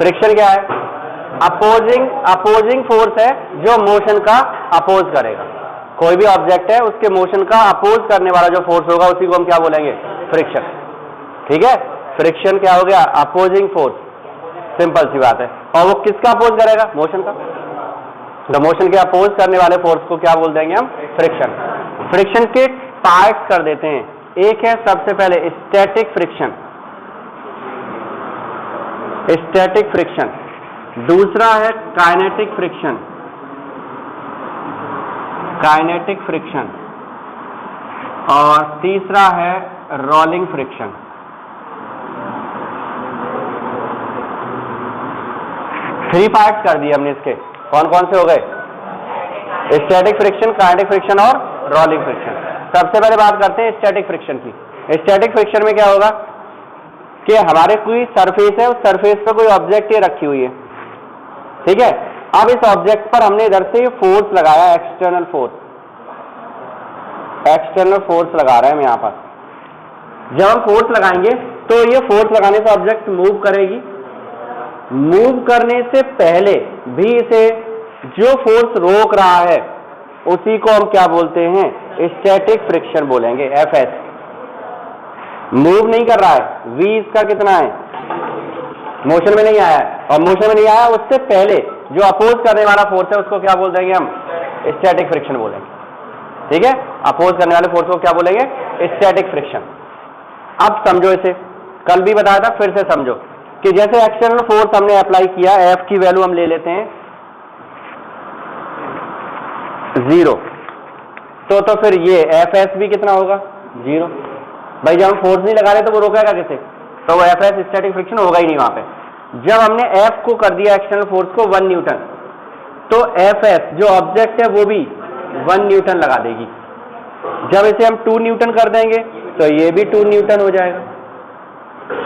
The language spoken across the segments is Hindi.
फ्रिक्शन क्या है? अपोजिंग फोर्स है जो मोशन का अपोज करेगा। कोई भी ऑब्जेक्ट है उसके मोशन का अपोज करने वाला जो फोर्स होगा उसी को हम क्या बोलेंगे? फ्रिक्शन। ठीक है, फ्रिक्शन क्या हो गया? अपोजिंग फोर्स, सिंपल सी बात है। और वो किसका अपोज करेगा? मोशन का। तो मोशन के अपोज करने वाले फोर्स को क्या बोल देंगे हम? फ्रिक्शन। फ्रिक्शन के पार्ट्स कर देते हैं। एक है सबसे पहले स्टैटिक फ्रिक्शन, स्टैटिक फ्रिक्शन। दूसरा है काइनेटिक फ्रिक्शन, काइनेटिक फ्रिक्शन। और तीसरा है रोलिंग फ्रिक्शन। थ्री पार्ट्स कर दिए हमने इसके। कौन कौन से हो गए? स्टैटिक फ्रिक्शन, काइनेटिक फ्रिक्शन और रोलिंग फ्रिक्शन। सबसे पहले बात करते हैं स्टैटिक फ्रिक्शन की। स्टैटिक फ्रिक्शन में क्या होगा कि हमारे कोई सरफेस है, उस सरफेस पर कोई ऑब्जेक्ट ये रखी हुई है, ठीक है। अब इस ऑब्जेक्ट पर हमने इधर से फोर्स लगाया, एक्सटर्नल फोर्स, एक्सटर्नल फोर्स लगा रहे हैं हम यहां पर। जब हम फोर्स लगाएंगे तो ये फोर्स लगाने से ऑब्जेक्ट मूव करेगी। मूव करने से पहले भी इसे जो फोर्स रोक रहा है उसी को हम क्या बोलते हैं? स्टैटिक फ्रिक्शन बोलेंगे, एफएस। मूव नहीं कर रहा है, वी इसका कितना है? मोशन में नहीं आया है, और मोशन में नहीं आया उससे पहले जो अपोज करने वाला फोर्स है उसको क्या बोल देंगे हम? स्टैटिक फ्रिक्शन बोलेंगे। ठीक है, अपोज करने वाले फोर्स को क्या बोलेंगे? Static friction. अब समझो इसे, कल भी बताया था, फिर से समझो कि जैसे एक्सटर्नल फोर्स हमने अप्लाई किया, एफ की वैल्यू हम ले लेते हैं 0, तो फिर ये एफ एस भी कितना होगा? 0। भाई जब हम फोर्स नहीं लगा रहे तो वो रोकेगा किसे? तो वो एफ एस स्टैटिक फ्रिक्शन होगा ही नहीं वहां पे। जब हमने एफ को कर दिया एक्सटर्नल फोर्स को 1 न्यूटन, तो एफ एस जो ऑब्जेक्ट है वो भी 1 न्यूटन लगा देगी। जब इसे हम 2 न्यूटन कर देंगे तो ये भी 2 न्यूटन हो जाएगा।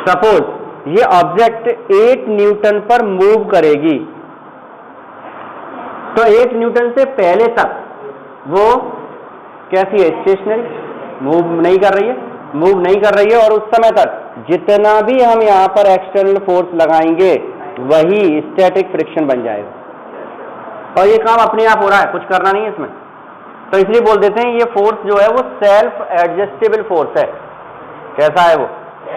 सपोज ये ऑब्जेक्ट 8 न्यूटन पर मूव करेगी, तो 8 न्यूटन से पहले तक वो कैसी है? स्टेशनरी, मूव नहीं कर रही है, मूव नहीं कर रही है। और उस समय तक जितना भी हम यहां पर एक्सटर्नल फोर्स लगाएंगे वही स्टैटिक फ्रिक्शन बन जाएगा। और ये काम अपने आप हो रहा है, कुछ करना नहीं है इसमें। तो इसलिए बोल देते हैं ये फोर्स जो है वो सेल्फ एडजस्टेबल फोर्स है। कैसा है वो?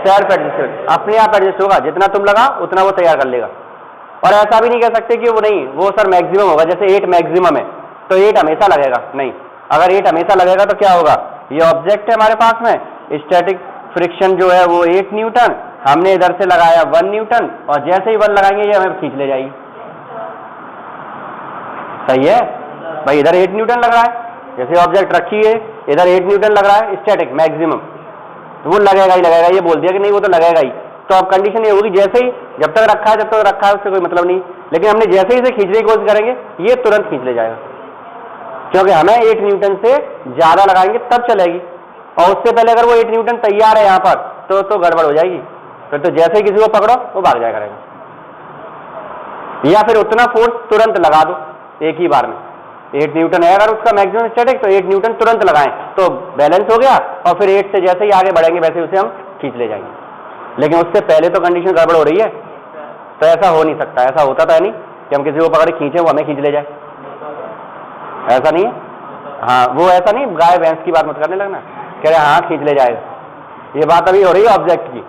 सेल्फ एडजस्टेबल, अपने आप एडजस्ट होगा। जितना तुम लगा उतना वो तैयार कर लेगा। और ऐसा भी नहीं कह सकते कि वो नहीं, वो सर मैक्सिमम होगा, जैसे 8 मैक्सिमम है तो 8 हमेशा लगेगा, नहीं। अगर 8 हमेशा लगेगा तो क्या होगा? ये ऑब्जेक्ट है हमारे पास में, स्टैटिक फ्रिक्शन जो है वो 8 न्यूटन, हमने इधर से लगाया 1 न्यूटन, और जैसे ही 1 लगाएंगे ये हमें खींच ले जाएगी। सही है भाई, इधर 8 न्यूटन लग रहा है, जैसे ऑब्जेक्ट रखी है इधर 8 न्यूटन लग रहा है स्टैटिक मैक्सिमम, तो वो लगेगा ही लगेगा। ये बोल दिया कि नहीं वो तो लगेगा ही। तो अब कंडीशन ये होगी, जैसे ही जब तक रखा है जब तक रखा है उससे कोई मतलब नहीं, लेकिन हमने जैसे ही इसे खींचने की कोशिश करेंगे ये तुरंत खींच ले जाएगा, क्योंकि हमें 8 न्यूटन से ज्यादा लगाएंगे तब चलेगी। और उससे पहले अगर वो 8 न्यूटन तैयार है यहाँ पर तो गड़बड़ हो जाएगी। फिर तो जैसे ही किसी को पकड़ो वो भाग जाया करेगा। या फिर उतना फोर्स तुरंत लगा दो एक ही बार में। 8 न्यूटन है अगर उसका मैक्सिमम स्टैटिक, तो 8 न्यूटन तुरंत लगाएं तो बैलेंस हो गया, और फिर 8 से जैसे ही आगे बढ़ेंगे वैसे उसे हम खींच ले जाएंगे। लेकिन उससे पहले तो कंडीशन गड़बड़ हो रही है, तो ऐसा हो नहीं सकता। ऐसा होता तो है नहीं कि हम किसी को पकड़ खींचे वो हमें खींच ले जाए, ऐसा नहीं है। हाँ, वो ऐसा नहीं, गाय भैंस की बात मत करने लगना, कह रहे हाँ खींच ले जाएगा, ये बात अभी हो रही है ऑब्जेक्ट की।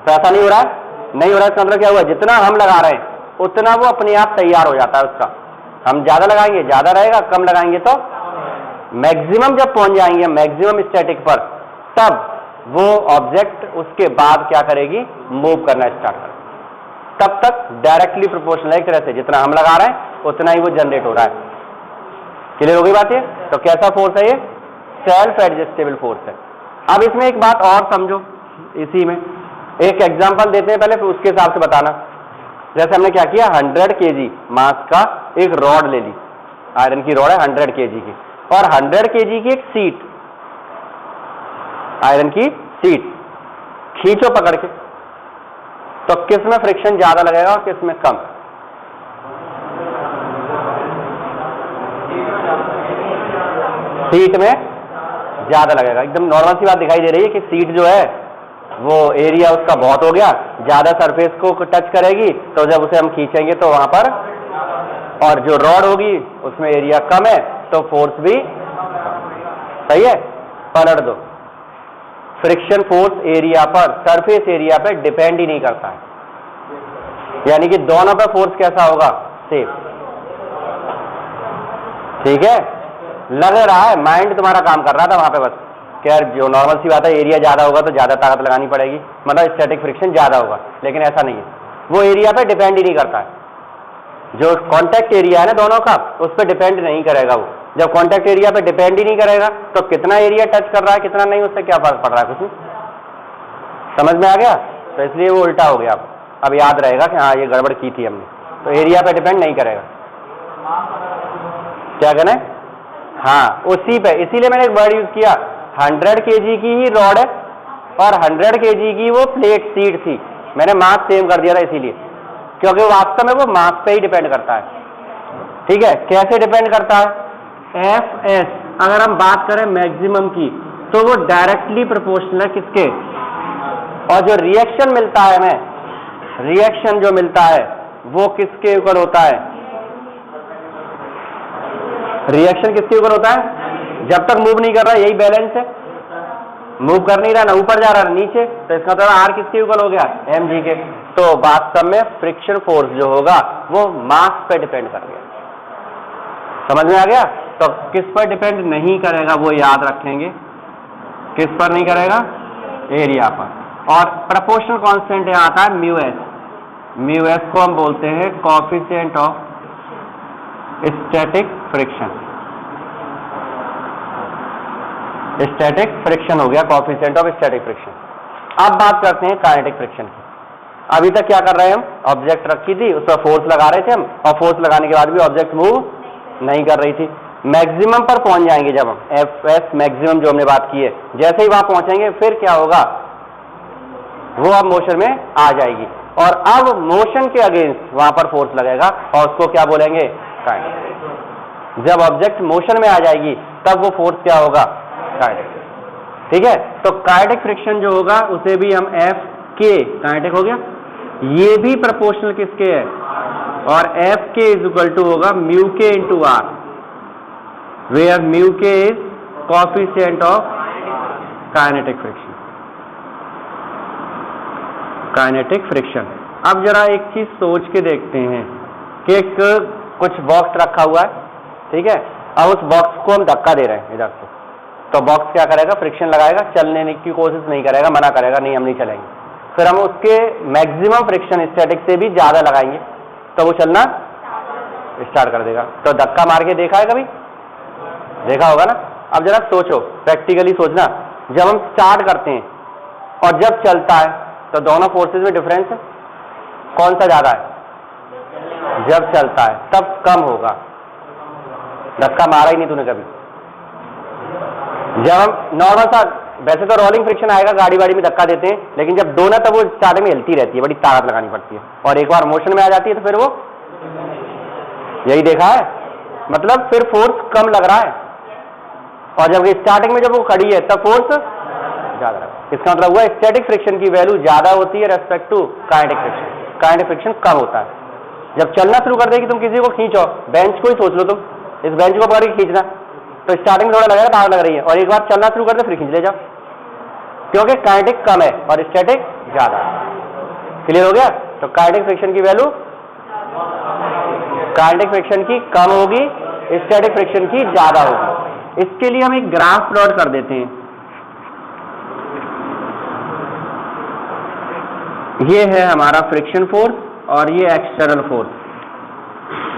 तो ऐसा नहीं हो रहा है, नहीं हो रहा है। इसका मतलब क्या हुआ? जितना हम लगा रहे हैं उतना वो अपने आप तैयार हो जाता है उसका। हम ज्यादा लगाएंगे ज्यादा रहेगा, कम लगाएंगे तो मैक्सिमम जब पहुंच जाएंगे मैक्सिमम स्टैटिक पर, तब वो ऑब्जेक्ट उसके बाद क्या करेगी? मूव करना स्टार्ट करेगी। तब तक डायरेक्टली प्रोपोर्शनल है, एक तरह से जितना हम लगा रहे हैं उतना ही वो जनरेट हो रहा है। क्लियर हो गई बात? ये तो कैसा फोर्स है? ये सेल्फ एडजस्टेबल फोर्स है। अब इसमें एक बात और समझो, इसी में एक एग्जांपल देते हैं पहले, फिर उसके हिसाब से बताना। जैसे हमने क्या किया, 100 kg मास का एक रॉड ले ली, आयरन की रॉड है 100 kg की, और 100 kg की एक सीट, आयरन की सीट खींचो पकड़ के, तो किस में फ्रिक्शन ज्यादा लगेगा और किस में कम? सीट में ज्यादा लगेगा। एकदम नॉर्मल सी बात दिखाई दे रही है कि सीट जो है वो एरिया उसका बहुत हो गया, ज्यादा सरफेस को टच करेगी, तो जब उसे हम खींचेंगे तो वहां पर, और जो रॉड होगी उसमें एरिया कम है तो फोर्स भी सही है। पलट दो, फ्रिक्शन फोर्स एरिया पर, सरफेस एरिया पे डिपेंड ही नहीं करता है, यानी कि दोनों पे फोर्स कैसा होगा, सेम। ठीक है, लग रहा है माइंड तुम्हारा काम कर रहा था वहां पे बस, क्या जो नॉर्मल सी बात है, एरिया ज्यादा होगा तो ज्यादा ताकत लगानी पड़ेगी, मतलब स्टैटिक फ्रिक्शन ज्यादा होगा, लेकिन ऐसा नहीं है, वो एरिया पे डिपेंड ही नहीं करता है। जो कांटेक्ट एरिया है ना दोनों का, उस पर डिपेंड नहीं करेगा वो। जब कांटेक्ट एरिया पे डिपेंड ही नहीं करेगा तो कितना एरिया टच कर रहा है कितना नहीं, उससे क्या फर्क पड़ रहा है, कुछ नहीं। समझ में आ गया? तो इसलिए वो उल्टा हो गया। अब याद रहेगा कि हाँ ये गड़बड़ की थी हमने, तो एरिया पे डिपेंड नहीं करेगा। क्या कहना है? हाँ उसी पे, इसीलिए मैंने एक वर्ड यूज किया, 100 kg की ही रॉड है और 100 kg की वो प्लेट सीट थी, मैंने मास सेम कर दिया था इसीलिए, क्योंकि वास्तव में वो मास पे ही डिपेंड करता है। ठीक है, कैसे डिपेंड करता है? एफ एस, अगर हम बात करें मैक्सिमम की, तो वो डायरेक्टली प्रोपोर्शनल है किसके, और जो रिएक्शन मिलता है हमें, रिएक्शन जो मिलता है वो किसके ऊपर होता है, रिएक्शन किसके ऊपर होता है? जब तक मूव नहीं कर रहा, यही बैलेंस है, मूव कर नहीं रहा, ना ऊपर जा रहा ना नीचे, तो इसका मतलब आर किसके ऊपर हो गया, एम जी के। तो वास्तव में फ्रिक्शन फोर्स जो होगा वो मास पे डिपेंड कर गया। समझ में आ गया? तो किस पर डिपेंड नहीं करेगा वो याद रखेंगे, किस पर नहीं करेगा, एरिया पर। और प्रोपोर्शनल कांस्टेंट यहां आता है म्यू एस, म्यू एस को हम बोलते हैं coefficient of static friction, static friction हो गया कोएफिशिएंट ऑफ स्टैटिक फ्रिक्शन। अब बात करते हैं काइनेटिक फ्रिक्शन की। अभी तक क्या कर रहे हैं हम, ऑब्जेक्ट रखी थी, उस पर फोर्स लगा रहे थे हम, और फोर्स लगाने के बाद भी ऑब्जेक्ट मूव नहीं कर रही थी। मैक्सिमम पर पहुंच जाएंगे जब हम, एफ एस मैक्सिमम जो हमने बात की है, जैसे ही वहां पहुंचेंगे फिर क्या होगा, वो अब मोशन में आ जाएगी, और अब मोशन के अगेंस्ट वहां पर फोर्स लगेगा, और उसको क्या बोलेंगे, काइनेटिक। जब ऑब्जेक्ट मोशन में आ जाएगी तब वो फोर्स क्या होगा, काइनेटिक। ठीक है, तो काइनेटिक फ्रिक्शन जो होगा उसे भी हम एफ के, काइनेटिक हो गया, ये भी प्रोपोर्शनल किसके है, और एफ के इज इक्वल टू होगा म्यू के इंटू आर, वेयर म्यू के is coefficient of kinetic friction, kinetic friction. अब जरा एक चीज सोच के देखते हैं कि एक कुछ बॉक्स रखा हुआ है, ठीक है, अब उस बॉक्स को हम धक्का दे रहे हैं इधर से, तो बॉक्स क्या करेगा, फ्रिक्शन लगाएगा, चलने की कोशिश नहीं करेगा, मना करेगा, नहीं हम नहीं चलेंगे। फिर हम उसके मैक्सिमम फ्रिक्शन स्टैटिक से भी ज्यादा लगाएंगे तो वो चलना स्टार्ट कर देगा। तो धक्का मार के देखा है कभी, देखा होगा ना। अब जरा सोचो, प्रैक्टिकली सोचना, जब हम स्टार्ट करते हैं और जब चलता है तो दोनों फोर्सेस में डिफरेंस है, कौन सा ज्यादा है, जब चलता है तब कम होगा, धक्का मारा ही नहीं तूने कभी। जब हम नॉर्मल सा, वैसे तो रोलिंग फ्रिक्शन आएगा, गाड़ी वाड़ी में धक्का देते हैं, लेकिन जब दोनों तब वो स्टार्टिंग में हिलती रहती है, बड़ी ताकत लगानी पड़ती है, और एक बार मोशन में आ जाती है तो फिर वो, यही देखा है, मतलब फिर फोर्स कम लग रहा है, और जब स्टार्टिंग में जब वो खड़ी है तब फोर्स ज्यादा लग रहा है। इसका मतलब हुआ स्टैटिक फ्रिक्शन की वैल्यू ज्यादा होती है respect to kinetic friction, kinetic friction कम होता है। जब चलना शुरू कर देगी, तुम किसी को खींचो, बेंच को ही सोच लो, तुम इस बेंच को पकड़ के खींचना, तो स्टार्टिंग में थोड़ा लगेगा, ताकत लग रही है, और एक बार चलना शुरू कर दे फिर खींच ले जाओ, क्योंकि काइनेटिक कम है और स्टैटिक ज्यादा है। क्लियर हो गया? तो काइनेटिक फ्रिक्शन की वैल्यू, काइनेटिक फ्रिक्शन की कम होगी, स्टैटिक फ्रिक्शन की ज्यादा होगी। इसके लिए हम एक ग्राफ प्लॉट कर देते हैं। ये है हमारा फ्रिक्शन फोर्स और ये एक्सटर्नल फोर्स।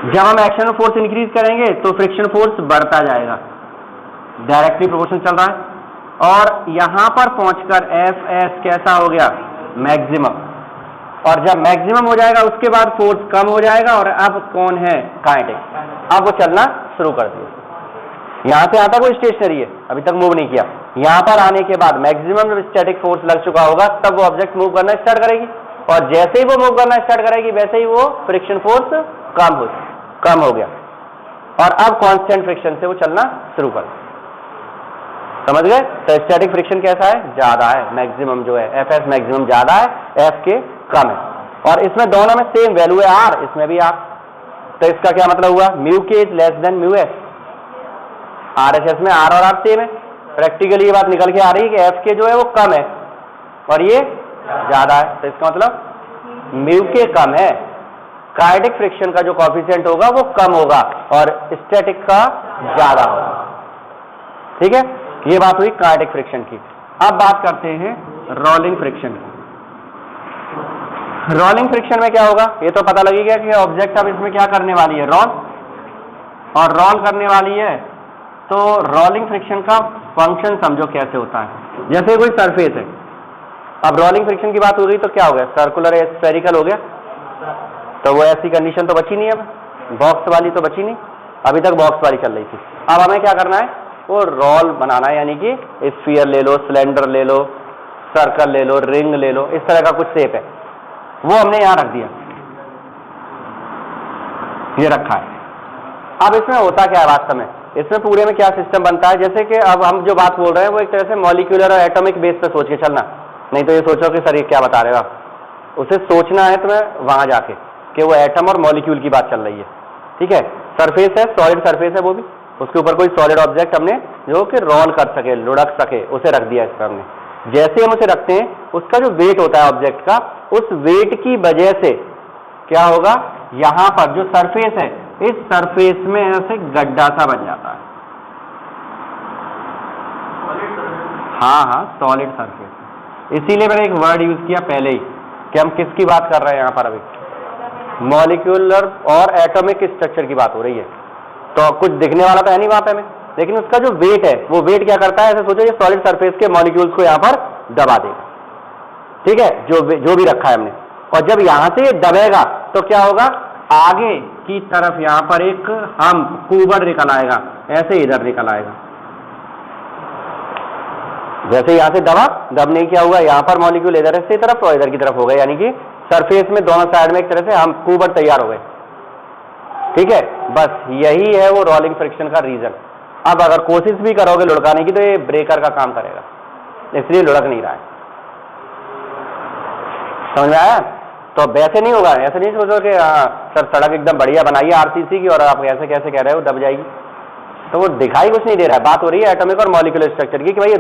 जब हम एक्सटर्नल फोर्स इंक्रीज करेंगे तो फ्रिक्शन फोर्स बढ़ता जाएगा, डायरेक्टली प्रोपोर्शनल चल रहा है, और यहां पर पहुंचकर एफ एस कैसा हो गया, मैक्सिमम, और जब मैक्सिमम हो जाएगा उसके बाद फोर्स कम हो जाएगा, और अब कौन है, काइनेटिक, अब वो चलना शुरू कर दिया। यहां से आता कोई स्टेशनरी है, अभी तक मूव नहीं किया, यहां पर आने के बाद मैक्सिमम जब स्टैटिक फोर्स लग चुका होगा तब वो ऑब्जेक्ट मूव करना स्टार्ट करेगी, और जैसे ही वो मूव करना स्टार्ट करेगी वैसे ही वो फ्रिक्शन फोर्स कम हो गया, और अब कांस्टेंट फ्रिक्शन से वो चलना शुरू कर। समझ गए? तो स्टैटिक फ्रिक्शन कैसा है? ज्यादा है, मैक्सिमम जो है एफ मैक्सिमम ज्यादा है, एफ के कम है। और इसमें दोनों में सेम वैल्यू है आर, इसमें भी आर। तो इसका क्या मतलब हुआ? म्यू के is less than mu S. RHS में आर और आर सेम है। प्रैक्टिकली ये बात निकल के आ रही है कि एफ के जो है वो कम है और ये ज्यादा है। तो इसका मतलब म्यू के कम है, काइनेटिक फ्रिक्शन का जो कोएफिशिएंट होगा वो कम होगा और स्टैटिक का ज्यादा होगा। ठीक है, ये बात हुई काइनेटिक फ्रिक्शन की। अब बात करते हैं रोलिंग फ्रिक्शन की। रोलिंग फ्रिक्शन में क्या होगा? ये तो पता लगेगा कि ऑब्जेक्ट अब इसमें क्या करने वाली है, रोल, और रोल करने वाली है। तो रोलिंग फ्रिक्शन का फंक्शन समझो कैसे होता है। जैसे कोई सरफेस है, अब रोलिंग फ्रिक्शन की बात हो गई तो क्या हो गया? सर्कुलर या स्फेरिकल हो गया, तो वो ऐसी कंडीशन तो बची नहीं, अब बॉक्स वाली तो बची नहीं, अभी तक बॉक्स वाली चल रही थी। अब हमें क्या करना है? वो रोल बनाना है, यानी कि स्फीयर ले लो, सिलेंडर ले लो, सर्कल ले लो, रिंग ले लो, इस तरह का कुछ शेप है, वो हमने यहां रख दिया, ये रखा है। अब इसमें होता क्या है वास्तव में? इसमें पूरे में क्या सिस्टम बनता है? जैसे कि अब हम जो बात बोल रहे हैं वो एक तरह से मॉलिक्यूलर और एटॉमिक बेस पे सोच के चलना, नहीं तो ये सोचो कि सर ये क्या बता रहे हो आप, उसे सोचना है तुम्हें वहां जाके कि वो एटम और मॉलिक्यूल की बात चल रही है। ठीक है, सरफेस है, सॉलिड सरफेस है, वो भी उसके ऊपर कोई सॉलिड ऑब्जेक्ट हमने जो कि रोल कर सके, लुढ़क सके, उसे रख दिया इस पर हमने। जैसे हम उसे रखते हैं, उसका जो वेट होता है ऑब्जेक्ट का, उस वेट की वजह से क्या होगा? यहां पर जो सरफेस है, इस सरफेस में ऐसे गड्ढा सा बन जाता है। हाँ, सॉलिड सरफेस। इसीलिए मैंने एक वर्ड यूज किया पहले ही कि हम किसकी बात कर रहे हैं यहां पर, अभी मॉलिक्यूलर और एटॉमिक स्ट्रक्चर की बात हो रही है। तो कुछ दिखने वाला तो है नहीं वहां पे हमें, लेकिन उसका जो वेट है, वो वेट क्या करता है? ऐसे सोचो ये सॉलिड सरफेस के मॉलिक्यूल्स को यहां पर दबा देगा। ठीक है, जो भी रखा है हमने, और जब यहां से ये दबेगा तो क्या होगा? आगे की तरफ यहां पर एक हम कूबड़ निकल आएगा, ऐसे इधर निकल आएगा। जैसे यहां से दबने क्या हुआ? यहां पर मॉलिक्यूल इधर से तरफ और इधर की तरफ हो गए, यानी कि सरफेस में दोनों साइड में एक तरह से हम कूबड़ तैयार हो गए। ठीक है, बस यही है वो रोलिंग फ्रिक्शन का रीजन। अब अगर कोशिश भी करोगे लुढ़काने की तो ये ब्रेकर का काम करेगा, इसलिए लुढ़क नहीं रहा है। समझ में आया? तो वैसे नहीं होगा, ऐसे नहीं सोचो कि सर सड़क एकदम बढ़िया बनाई है आरसीसी की और आप ऐसे कैसे कह रहे हो दब जाएगी, तो वो दिखाई कुछ नहीं दे रहा है। बात हो रही है एटॉमिक और मॉलिक्यूलर स्ट्रक्चर की कि भाई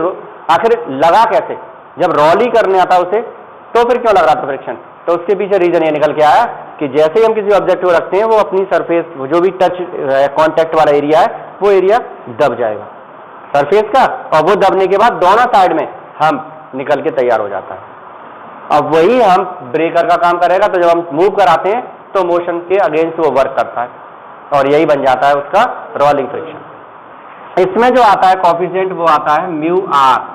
आखिर लगा कैसे? जब रोल ही करने आता उसे तो फिर क्यों लग रहा था फ्रिक्शन? तो उसके पीछे रीजन ये निकल के आया कि जैसे ही हम किसी ऑब्जेक्ट को रखते हैं, वो अपनी सरफेस जो भी टच कांटेक्ट वाला एरिया है, वो एरिया दब जाएगा सरफेस का, और वो दबने के बाद दोनों साइड में हम निकल के तैयार हो जाता है। अब वही हम ब्रेकर का काम करेगा। तो जब हम मूव कराते हैं तो मोशन के अगेंस्ट वो वर्क करता है, और यही बन जाता है उसका रोलिंग फ्रिक्शन। इसमें जो आता है कोएफिशिएंट, वो आता है म्यू आर।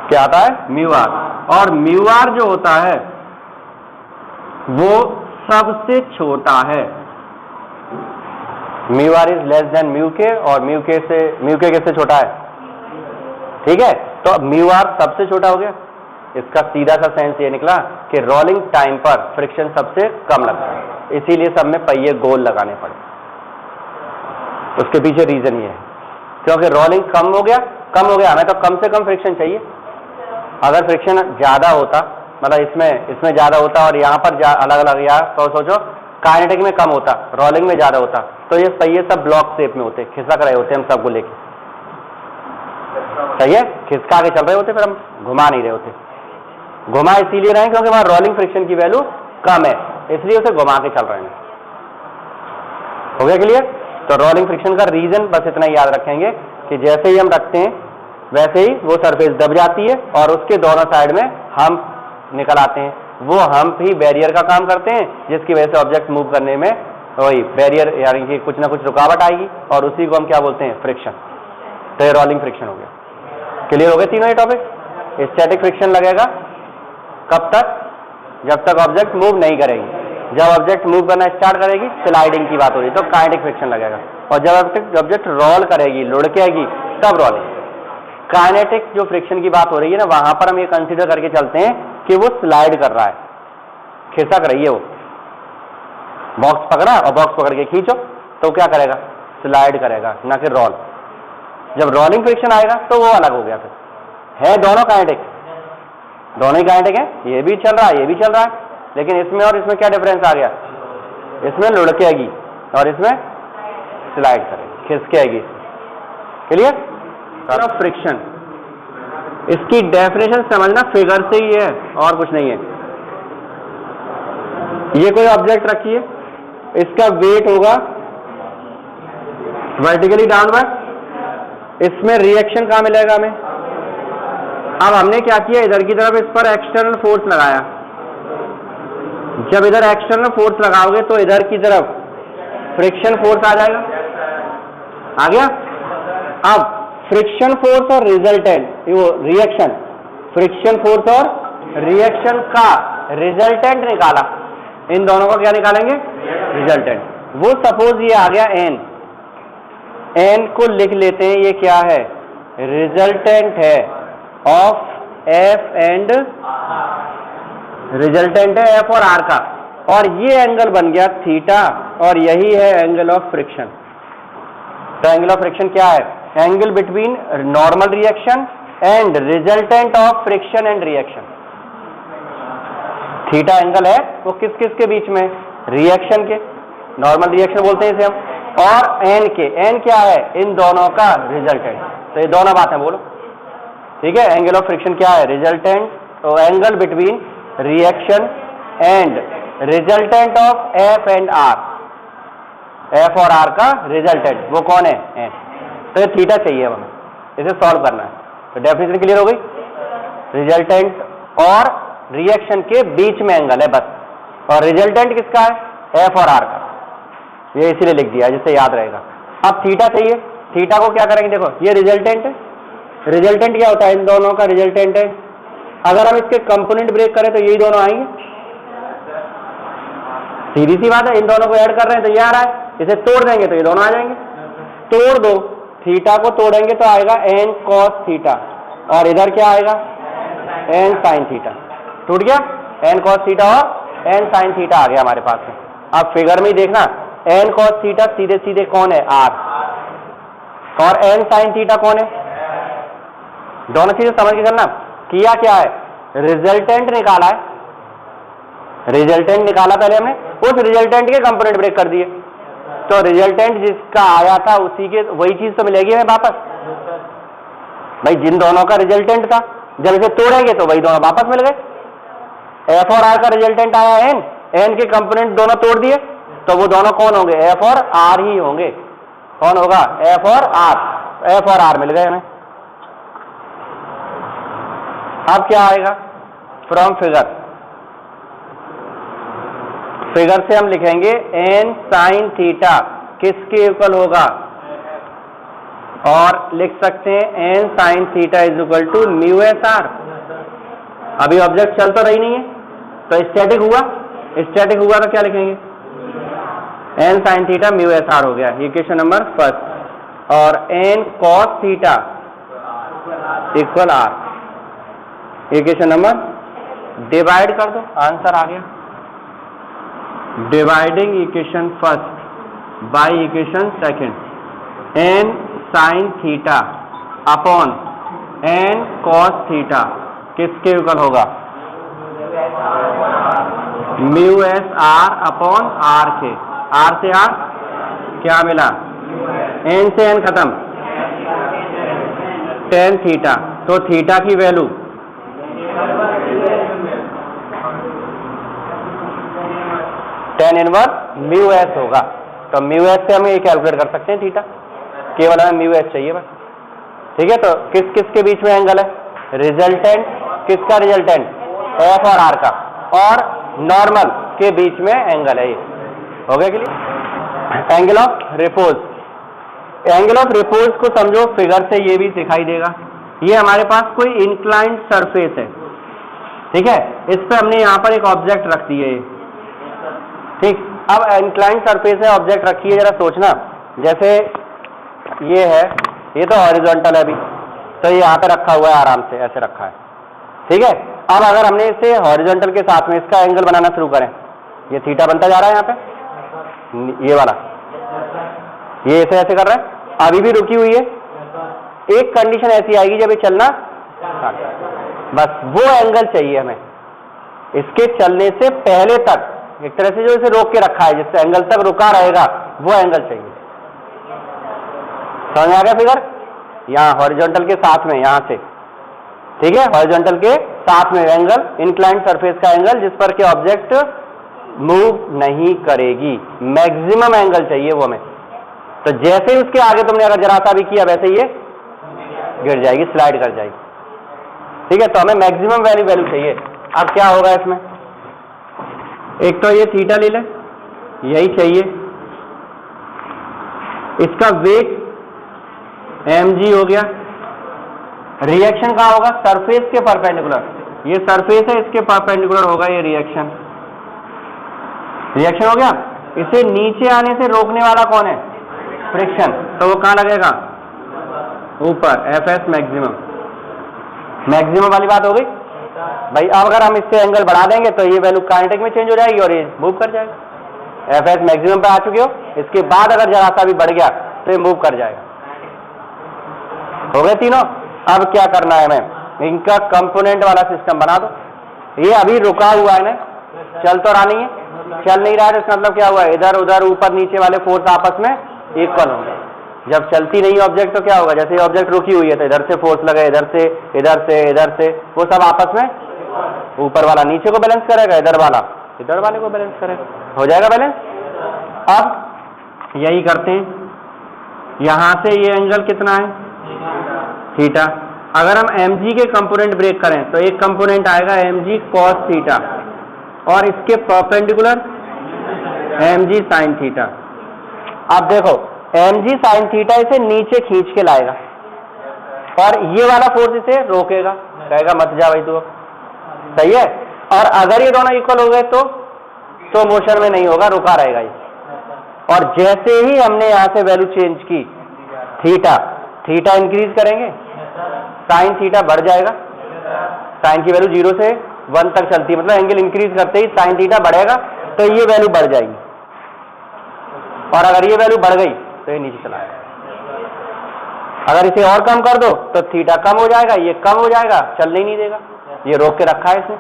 क्या आता है? Mu R. और म्यू आर जो होता है वो सबसे छोटा है। Mu R is less than mu K, और म्यू के किससे छोटा है? ठीक है, तो म्यू आर सबसे छोटा हो गया। इसका सीधा सा सेंस ये निकला कि रोलिंग टाइम पर फ्रिक्शन सबसे कम लगता है, इसीलिए सब में पहिए गोल लगाने पड़े। उसके पीछे रीजन ये है क्योंकि रोलिंग कम हो गया, हमें तो कम से कम फ्रिक्शन चाहिए। अगर फ्रिक्शन ज्यादा होता, मतलब इसमें ज्यादा होता और यहाँ पर अलग अलग, या तो सोचो काइनेटिक में कम होता, रोलिंग में ज्यादा होता, तो ये पहिए सब ब्लॉक शेप में होते, खिसक रहे होते हम सबको लेके। सही है, खिसका के चल रहे होते, फिर हम घुमा नहीं रहे होते। घुमा इसीलिए रहे क्योंकि वहां रोलिंग फ्रिक्शन की वैल्यू कम है, इसलिए उसे घुमा के चल रहे हैं। हो गया क्लियर? तो रोलिंग फ्रिक्शन का रीजन बस इतना ही याद रखेंगे कि जैसे ही हम रखते हैं वैसे ही वो सरफेस दब जाती है और उसके दोनों साइड में हम्प निकल आते हैं। वो हम्प ही बैरियर का काम करते हैं, जिसकी वजह से ऑब्जेक्ट मूव करने में वही बैरियर यानी कि कुछ ना कुछ रुकावट आएगी, और उसी को हम क्या बोलते हैं? फ्रिक्शन। तो ये रोलिंग फ्रिक्शन हो गया। क्लियर हो गए तीनों ये टॉपिक? स्टैटिक फ्रिक्शन लगेगा कब तक? जब तक ऑब्जेक्ट मूव नहीं करेगी। जब ऑब्जेक्ट मूव करना स्टार्ट करेगी, स्लाइडिंग की बात हो रही है, तो काइनेटिक फ्रिक्शन लगेगा। और जब ऑब्जेक्ट रोल करेगी, लुढ़केगी, तब रोलिंग। काइनेटिक जो फ्रिक्शन की बात हो रही है ना, वहां पर हम ये कंसीडर करके चलते हैं कि वो स्लाइड कर रहा है, खिसक रही है। वो बॉक्स पकड़ा और बॉक्स पकड़ के खींचो तो क्या करेगा? स्लाइड करेगा, ना कि रोल। जब रोलिंग फ्रिक्शन आएगा तो वो अलग हो गया। फिर है दोनों काइनेटिक, दोनों ही काइनेटिक है, ये भी चल रहा है ये भी चल रहा है, लेकिन इसमें और इसमें क्या डिफरेंस आ गया, इसमें लुढ़केगी और इसमें स्लाइड करेगी, खिसकेगी। क्लियर? फ्रिक्शन, इसकी डेफिनेशन समझना फिगर से ही है और कुछ नहीं है। ये कोई ऑब्जेक्ट रखिए, इसका वेट होगा वर्टिकली डाउनवर्ड, इसमें रिएक्शन कहां मिलेगा हमें। अब हमने क्या किया, इधर की तरफ इस पर एक्सटर्नल फोर्स लगाया। जब इधर एक्सटर्नल फोर्स लगाओगे तो इधर की तरफ फ्रिक्शन फोर्स आ जाएगा, आ गया। अब फ्रिक्शन फोर्स और रिजल्टेंट, वो रिएक्शन, फ्रिक्शन फोर्स और रिएक्शन का रिजल्टेंट निकाला, इन दोनों को क्या निकालेंगे, रिजल्टेंट। वो सपोज ये आ गया एन, एन को लिख लेते हैं, ये क्या है, रिजल्टेंट है ऑफ एफ एंड, रिजल्टेंट है एफ और आर का, और ये एंगल बन गया थीटा, और यही है एंगल ऑफ फ्रिक्शन। तो एंगल ऑफ फ्रिक्शन क्या है, angle between normal reaction and resultant of friction and reaction. Theta angle है वो किस किस के बीच में, रिएक्शन के, नॉर्मल रिएक्शन बोलते हैं इसे हम, और एन के, एन क्या है, इन दोनों का रिजल्टेंट। तो ये दोनों बातें बोलो, ठीक है। एंगल ऑफ फ्रिक्शन क्या है, रिजल्टेंट, तो angle between reaction and resultant of F and R, F और आर का रिजल्टेंट वो कौन है, एन। तो ये थीटा चाहिए हमें, इसे सॉल्व करना है। तो डेफिनेशन क्लियर हो गई, रिजल्टेंट और रिएक्शन के बीच में एंगल है बस, और रिजल्टेंट किसका है, एफ और आर का, ये इसीलिए लिख दिया जिससे याद रहेगा। अब थीटा चाहिए, थीटा को क्या करेंगे, देखो ये रिजल्टेंट है, रिजल्टेंट क्या होता है, इन दोनों का रिजल्टेंट है। अगर हम इसके कंपोनेंट ब्रेक करें तो यही दोनों आएंगे, सीधी सी बात है। इन दोनों को ऐड कर रहे हैं तो ये आ रहा है, इसे तोड़ देंगे तो ये दोनों आ जाएंगे। तोड़ दो, थीटा को तोड़ेंगे तो आएगा एन कॉस थीटा, और इधर क्या आएगा, एन साइन थीटा। टूट गया, एन कॉस थीटा और एन साइन थीटा आ गया हमारे पास में। अब फिगर में ही देखना, एन कॉस थीटा सीधे सीधे कौन है, आर, और एन साइन थीटा कौन है, दोनों चीजें समझ के चलना। किया क्या है, रिजल्टेंट निकाला है, रिजल्टेंट निकाला पहले हमने, उस रिजल्टेंट के कंपोनेंट ब्रेक कर दिए, तो रिजल्टेंट जिसका आया था उसी के वही चीज तो मिलेगी हमें वापस। भाई जिन दोनों का रिजल्टेंट था, जब इसे तोड़ेंगे तो वही दोनों वापस मिल गए। एफ और आर का रिजल्टेंट आया एन, एन के कंपोनेंट दोनों तोड़ दिए, तो वो दोनों कौन होंगे, एफ और आर ही होंगे। कौन होगा, एफ और आर, एफ और आर मिल गए हमें। अब क्या आएगा, फ्रॉम फिगर, फिगर से हम लिखेंगे एन साइन थीटा किसके इक्वल होगा, और लिख सकते हैं N sine theta is equal to mu S R. अभी ऑब्जेक्ट चल तो रही नहीं है, तो स्टैटिक हुआ, स्टैटिक हुआ तो क्या लिखेंगे, N sine theta mu S R हो गया, इक्वेशन नंबर फर्स्ट। और N cos theta equal R, equation number, divide कर दो, आंसर आ गया। Dividing equation first by equation second, N sine theta upon N cos theta किसके इक्वल होगा, mu S R upon R के, आर से आर क्या मिला, एन से एन खत्म, टेन थीटा, तो थीटा की value tan inverse mu S होगा। तो म्यू एस से हम ये कैलकुलेट कर सकते हैं थीटा, केवल हमें म्यू एस चाहिए बस, ठीक है। तो किस किस के बीच में एंगल है, रिजल्टेंट, किसका रिजल्टेंट, एफ और आर का, और नॉर्मल के बीच में एंगल है, ये हो गया clear. Angle of repose, angle of repose को समझो फिगर से ये भी दिखाई देगा। ये हमारे पास कोई इंक्लाइंड सरफेस है, ठीक है, इस पे हमने यहाँ पर एक ऑब्जेक्ट रख दिए, ठीक। अब इंक्लाइंड सरफेस है, ऑब्जेक्ट रखी है, जरा सोचना, जैसे ये है, ये तो हॉरिजॉन्टल है अभी, तो ये यहाँ पे रखा हुआ है, आराम से ऐसे रखा है, ठीक है। अब अगर हमने इसे हॉरिजॉन्टल के साथ में इसका एंगल बनाना शुरू करें, ये थीटा बनता जा रहा है यहाँ पे, ये वाला, ये ऐसे ऐसे कर रहा है, अभी भी रुकी हुई है, एक कंडीशन ऐसी आएगी जब ये चलना, बस वो एंगल चाहिए हमें इसके चलने से पहले तक, एक तरह से जो इसे रोक के रखा है, जिस एंगल तक रुका रहेगा वो एंगल चाहिए। समझ आ गया फिगर? यहाँ हॉरिजॉन्टल के साथ में, यहां से, ठीक है, हॉरिजॉन्टल के साथ में एंगल, इंक्लाइंड सरफेस का एंगल जिस पर के ऑब्जेक्ट मूव नहीं करेगी, मैक्सिमम एंगल चाहिए वो हमें। तो जैसे ही उसके आगे तुमने अगर जरा सा भी किया वैसे ये गिर जाएगी, स्लाइड कर जाएगी, ठीक है। तो हमें मैक्सिमम वैल्यू चाहिए। अब क्या होगा इसमें, एक तो ये थीटा ले ले, यही चाहिए, इसका वेग mg हो गया, रिएक्शन कहां होगा, सरफेस के परपेंडिकुलर, ये सरफेस है इसके परपेंडिकुलर होगा ये रिएक्शन हो गया। इसे नीचे आने से रोकने वाला कौन है, फ्रिक्शन, तो वो कहां लगेगा, ऊपर, Fs मैक्सिमम वाली बात हो गई भाई। अब अगर हम इससे एंगल बढ़ा देंगे तो ये वैल्यू काइनेटिक में चेंज हो जाएगी और ये मूव कर जाएगा। Fs मैक्सिमम पे आ चुके हो, इसके बाद अगर जरा सा भी बढ़ गया तो ये मूव कर जाएगा। हो गए तीनों। अब क्या करना है हमें, इनका कंपोनेंट वाला सिस्टम बना दो। ये अभी रुका हुआ है ना, चल तो रहा नहीं है, चल नहीं रहा है, तो इसका मतलब क्या हुआ, इधर उधर ऊपर नीचे वाले फोर्स आपस में इक्वल होंगे। जब चलती नहीं ऑब्जेक्ट तो क्या होगा, जैसे ऑब्जेक्ट रुकी हुई है तो इधर से फोर्स लगे, इधर से इधर से इधर से, वो सब आपस में, ऊपर वाला नीचे को बैलेंस करेगा, इधर वाला इधर वाले को बैलेंस करेगा, हो जाएगा बैलेंस। अब यही करते हैं, यहां से ये एंगल कितना है, थीटा। अगर हम mg के कंपोनेंट ब्रेक करें तो एक कंपोनेंट आएगा mg cos थीटा और इसके परपेंडिकुलर mg sin थीटा। अब देखो mg sin थीटा इसे नीचे खींच के लाएगा और ये वाला फोर्स इसे रोकेगा, कहेगा मत जा भाई तू, सही है। और अगर ये दोनों इक्वल हो गए तो मोशन में नहीं होगा, रुका रहेगा ये। और जैसे ही हमने यहां से वैल्यू चेंज की, थीटा इंक्रीज करेंगे, साइन थीटा बढ़ जाएगा, साइन की वैल्यू 0 से 1 तक चलती है, मतलब एंगल इंक्रीज करते ही साइन थीटा बढ़ेगा तो ये वैल्यू बढ़ जाएगी, और अगर ये वैल्यू बढ़ गई तो ये नीचे चला जाएगा। अगर इसे और कम कर दो तो थीटा कम हो जाएगा, ये कम हो जाएगा, चलने नहीं देगा, ये रोक के रखा है इसने।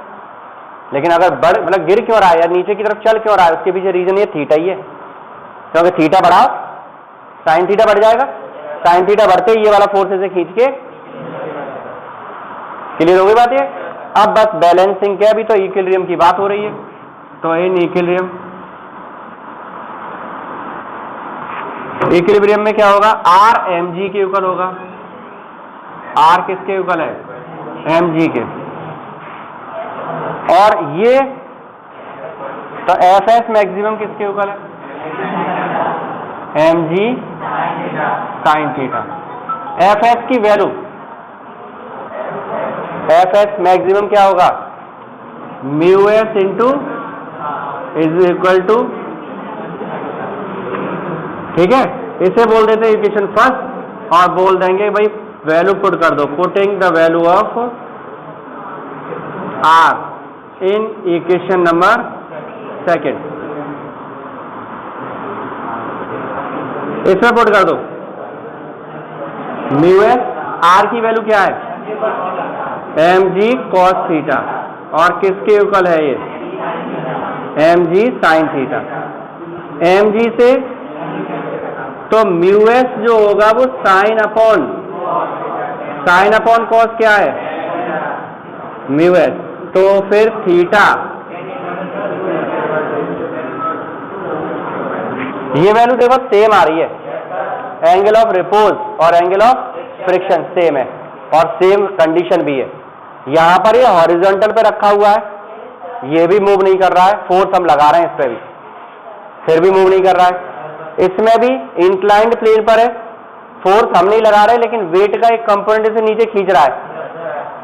लेकिन अगर बढ़, मतलब गिर क्यों रहा है या नीचे की तरफ चल क्यों रहा है, उसके पीछे रीजन ये थीटा ही है, क्योंकि थीटा बढ़ाओ साइन थीटा बढ़ जाएगा, साइन थीटा बढ़ते ही ये वाला फोर्स से खींच के, क्लियर हो गई बात ये। अब बस बैलेंसिंग के, अभी तो इक्विलिब्रियम की बात हो रही है, तो इन इक्विलिब्रियम में क्या होगा, R mg के इक्वल होगा। R किसके इक्वल है, mg के, और ये तो Fs मैक्सिमम किसके इक्वल है, mg sin थीटा। Fs की वैल्यू, Fs मैक्सिमम क्या होगा, μs into is equal to, ठीक है। इसे बोल देते हैं इक्वेशन फर्स्ट और बोल देंगे भाई वैल्यू पुट कर दो, putting the value of R in equation number second, इसमें पुट कर दो μs, R की वैल्यू क्या है, mg cos थीटा, और किसके इक्वल है ये, mg sin थीटा। mg से तो μs जो होगा वो साइन अपॉन कॉस क्या है, μs, तो फिर थीटा, ये वैल्यू देखो सेम आ रही है, एंगल ऑफ रिपोज और एंगल ऑफ फ्रिक्शन सेम है और सेम कंडीशन भी है। यहां पर ये हॉरिजॉन्टल पे रखा हुआ है, ये भी मूव नहीं कर रहा है, फोर्स हम लगा रहे हैं इस पे भी, फिर भी मूव नहीं कर रहा है। इसमें भी इंक्लाइंड प्लेन पर है, फोर्स हम नहीं लगा रहे लेकिन वेट का एक कंपोनेंट इसे नीचे खींच रहा है,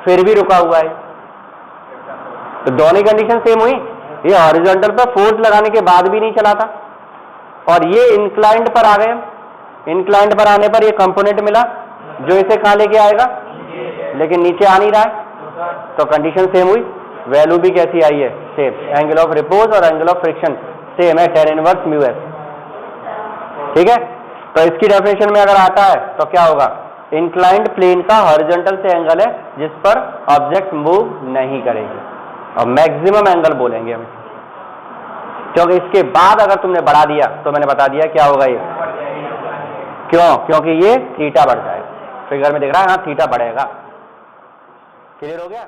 फिर भी रुका हुआ है। तो दोनों कंडीशन सेम हुई, ये हॉरिजॉन्टल पर फोर्स लगाने के बाद भी नहीं चला था और ये इंक्लाइंड पर आ गए। इंक्लाइंड पर आने पर ये कंपोनेंट मिला जो इसे कहां लेके आएगा, लेकिन नीचे आ नहीं रहा है, तो कंडीशन सेम हुई, वैल्यू भी कैसी आई है, सेम, एंगल ऑफ रिपोज और एंगल ऑफ फ्रिक्शन सेम है, tan इनवर्स μs, ठीक है। तो इसकी डेफिनेशन में अगर आता है तो क्या होगा, इंक्लाइंड प्लेन का हॉरिजॉन्टल से एंगल है जिस पर ऑब्जेक्ट मूव नहीं करेगी, और मैक्सिमम एंगल बोलेंगे हम, क्योंकि इसके बाद अगर तुमने बढ़ा दिया तो मैंने बता दिया क्या होगा ये, क्यों, क्योंकि ये थीटा बढ़ जाएगा, फिगर में दिख रहा है, हाँ थीटा बढ़ेगा। क्लियर हो गया।